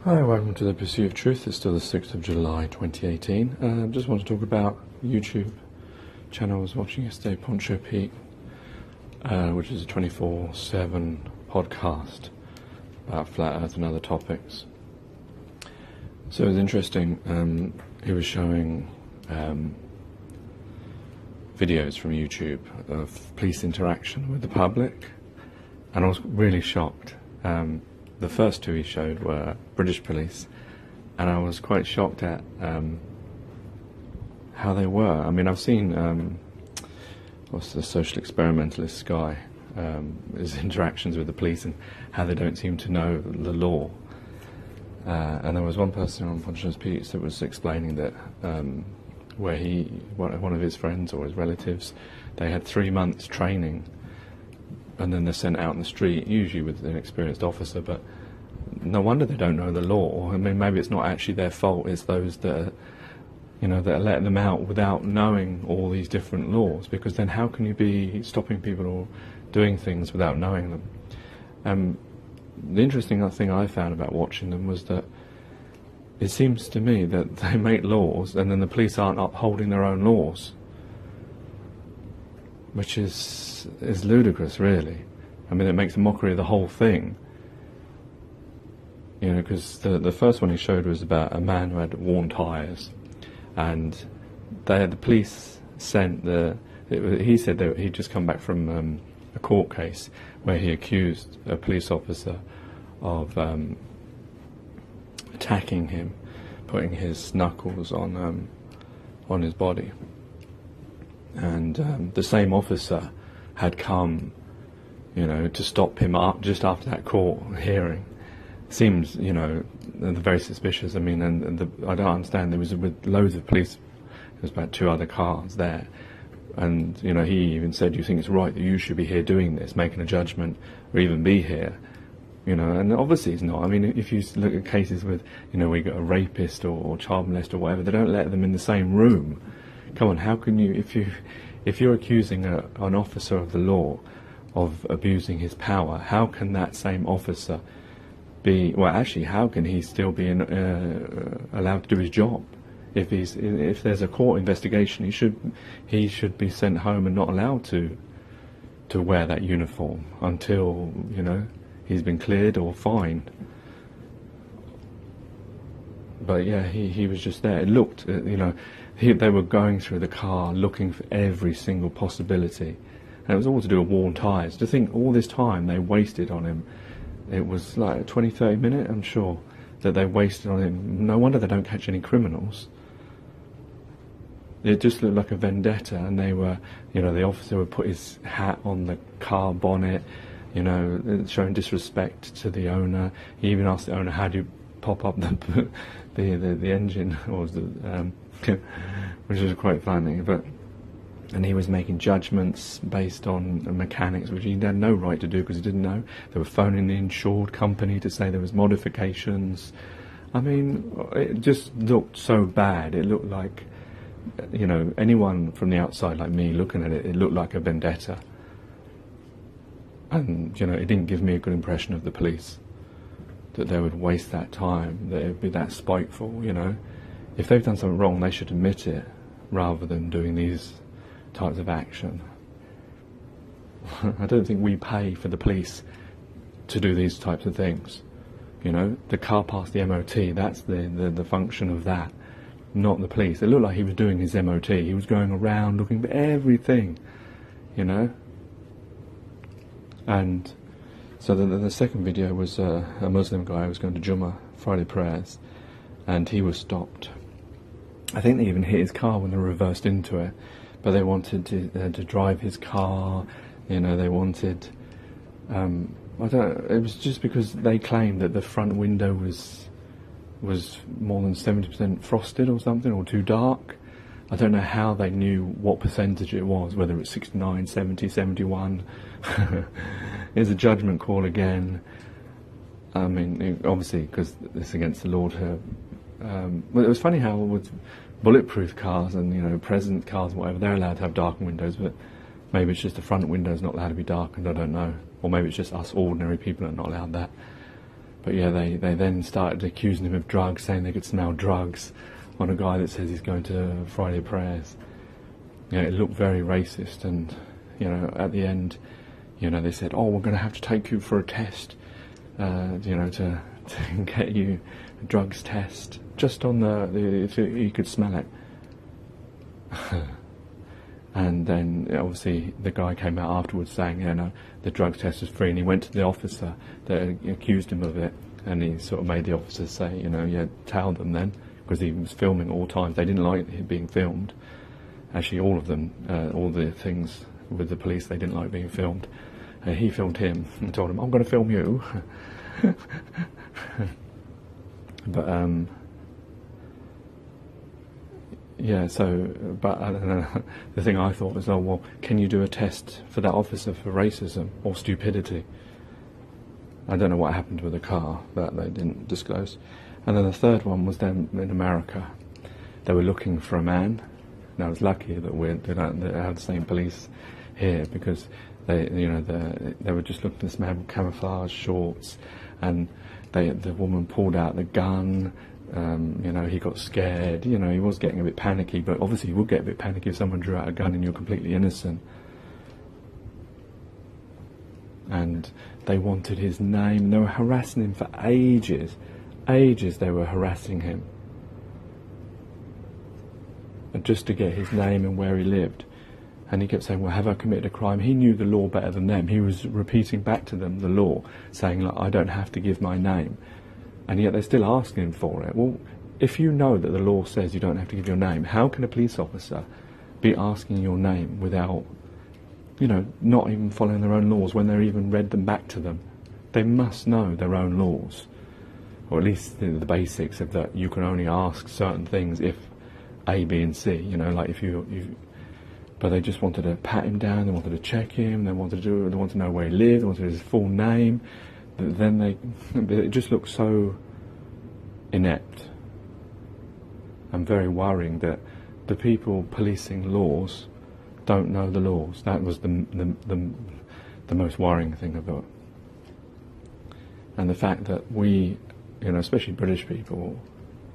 Hi, welcome to The Pursuit of Truth. It's still the 6th of July 2018. Just want to talk about YouTube channel I was watching yesterday, Poncho Pete, which is a 24/7 podcast about flat earth and other topics. So it was interesting. He was showing videos from YouTube of police interaction with the public, and I was really shocked. The first two he showed were British police, and I was quite shocked at how they were. I mean, I've seen what's the social experimentalist guy, his interactions with the police and how they don't seem to know the law. And there was one person on Poncho Pete that was explaining that where one of his friends or his relatives, they had 3 months training, and then they're sent out in the street, usually with an experienced officer. But no wonder they don't know the law. I mean, maybe it's not actually their fault. It's those that are, that are letting them out without knowing all these different laws. Because then, how can you be stopping people or doing things without knowing them? The interesting thing I found about watching them was that it seems to me that they make laws, and then the police aren't upholding their own laws, which is ludicrous, really. I mean, it makes a mockery of the whole thing. Because the first one he showed was about a man who had worn tyres, and the police sent he said that he'd just come back from a court case where he accused a police officer of attacking him, putting his knuckles on his body. And the same officer had come, to stop him up just after that court hearing. Seems, very suspicious. I mean, I don't understand. There was with loads of police. There was about 2 other cars there, and he even said, "You think it's right that you should be here doing this, making a judgment, or even be here?" And obviously it's not. I mean, if you look at cases with, we got a rapist or child molester or whatever, they don't let them in the same room. Come on, how can you, if you're accusing an officer of the law of abusing his power, how can that same officer how can he still be allowed to do his job? If there's a court investigation, he should be sent home and not allowed to wear that uniform until he's been cleared or fined. But yeah, he was just there. It looked, they were going through the car looking for every single possibility, and it was all to do with worn tyres. To think all this time they wasted on him, it was like a 20-30 minute, I'm sure, that they wasted on him. No wonder they don't catch any criminals. It just looked like a vendetta, and they were, the officer would put his hat on the car bonnet, showing disrespect to the owner. He even asked the owner, "How do you pop up the engine?" Or which was quite funny. And he was making judgments based on mechanics, which he had no right to do because he didn't know. They were phoning the insured company to say there was modifications. I mean, it just looked so bad. It looked like, anyone from the outside like me looking at it, it looked like a vendetta. And, it didn't give me a good impression of the police, that they would waste that time, that it would be that spiteful, If they've done something wrong, they should admit it, rather than doing these types of action. I don't think we pay for the police to do these types of things. The car passed the MOT, that's the function of that, not the police. It looked like he was doing his MOT. He was going around looking for everything, And so the second video was a Muslim guy who was going to Jummah, Friday prayers, and he was stopped. I think they even hit his car when they reversed into it, but they wanted to drive his car. They wanted. It was just because they claimed that the front window was more than 70% frosted or something, or too dark. I don't know how they knew what percentage it was, whether it's 69, 70, 71. It's a judgment call again. I mean, obviously, because it's against the Lord here. But it was funny how with bulletproof cars and present cars and whatever, they're allowed to have darkened windows, but maybe it's just the front window's not allowed to be darkened, I don't know. Or maybe it's just us ordinary people are not allowed that. But yeah, they then started accusing him of drugs, saying they could smell drugs on a guy that says he's going to Friday prayers. You know, it looked very racist, and you know, at the end, you know, they said, "Oh, we're going to have to take you for a test, you know, to get you a drugs test, just on if you could smell it." And then obviously the guy came out afterwards saying, you know, the drug test was free, and he went to the officer that accused him of it, and he sort of made the officer say, you know, yeah, tell them then, because he was filming all times. They didn't like it being filmed. Actually, all of them, all the things with the police, they didn't like being filmed. He filmed him and told him, "I'm going to film you." But yeah, so, but I don't know, the thing I thought was, oh well, can you do a test for that officer for racism or stupidity? I don't know what happened with the car, that they didn't disclose. And then the third one was then in America. They were looking for a man. And I was lucky that they had the same police here, because they were just looking for this man with camouflage shorts, and the woman pulled out the gun. You know, he got scared. You know, he was getting a bit panicky, but obviously you would get a bit panicky if someone drew out a gun and you're completely innocent. And they wanted his name. They were harassing him for ages. Ages they were harassing him, and just to get his name and where he lived. And he kept saying, well, have I committed a crime? He knew the law better than them. He was repeating back to them the law, saying, like, I don't have to give my name. And yet they're still asking him for it. Well, if you know that the law says you don't have to give your name, how can a police officer be asking your name without, you know, not even following their own laws when they've even read them back to them? They must know their own laws, or at least the basics of that. You can only ask certain things if A, B and C, you know, like if you but they just wanted to pat him down, they wanted to check him, they wanted to know where he lived, they wanted his full name. Then it just looked so inept and very worrying that the people policing laws don't know the laws. That was the most worrying thing of it. And the fact that we, you know, especially British people,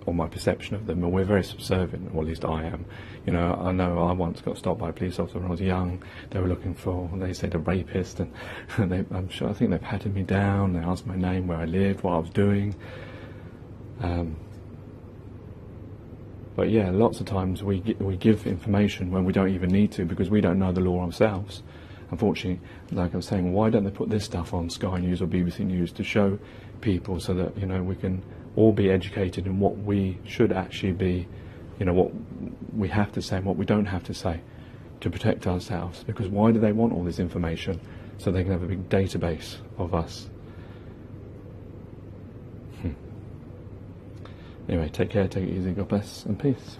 or my perception of them, we're very subservient, or at least I am. You know I once got stopped by a police officer when I was young. They were looking for, they said, a rapist, and I think they patted me down, they asked my name, where I lived, what I was doing. But yeah, lots of times we give information when we don't even need to, because we don't know the law ourselves. Unfortunately, like I was saying, why don't they put this stuff on Sky News or BBC News to show people, so that, you know, we can all be educated in what we should actually be, you know, what we have to say and what we don't have to say to protect ourselves. Because why do they want all this information? So they can have a big database of us. Anyway, take care, take it easy, God bless, and peace.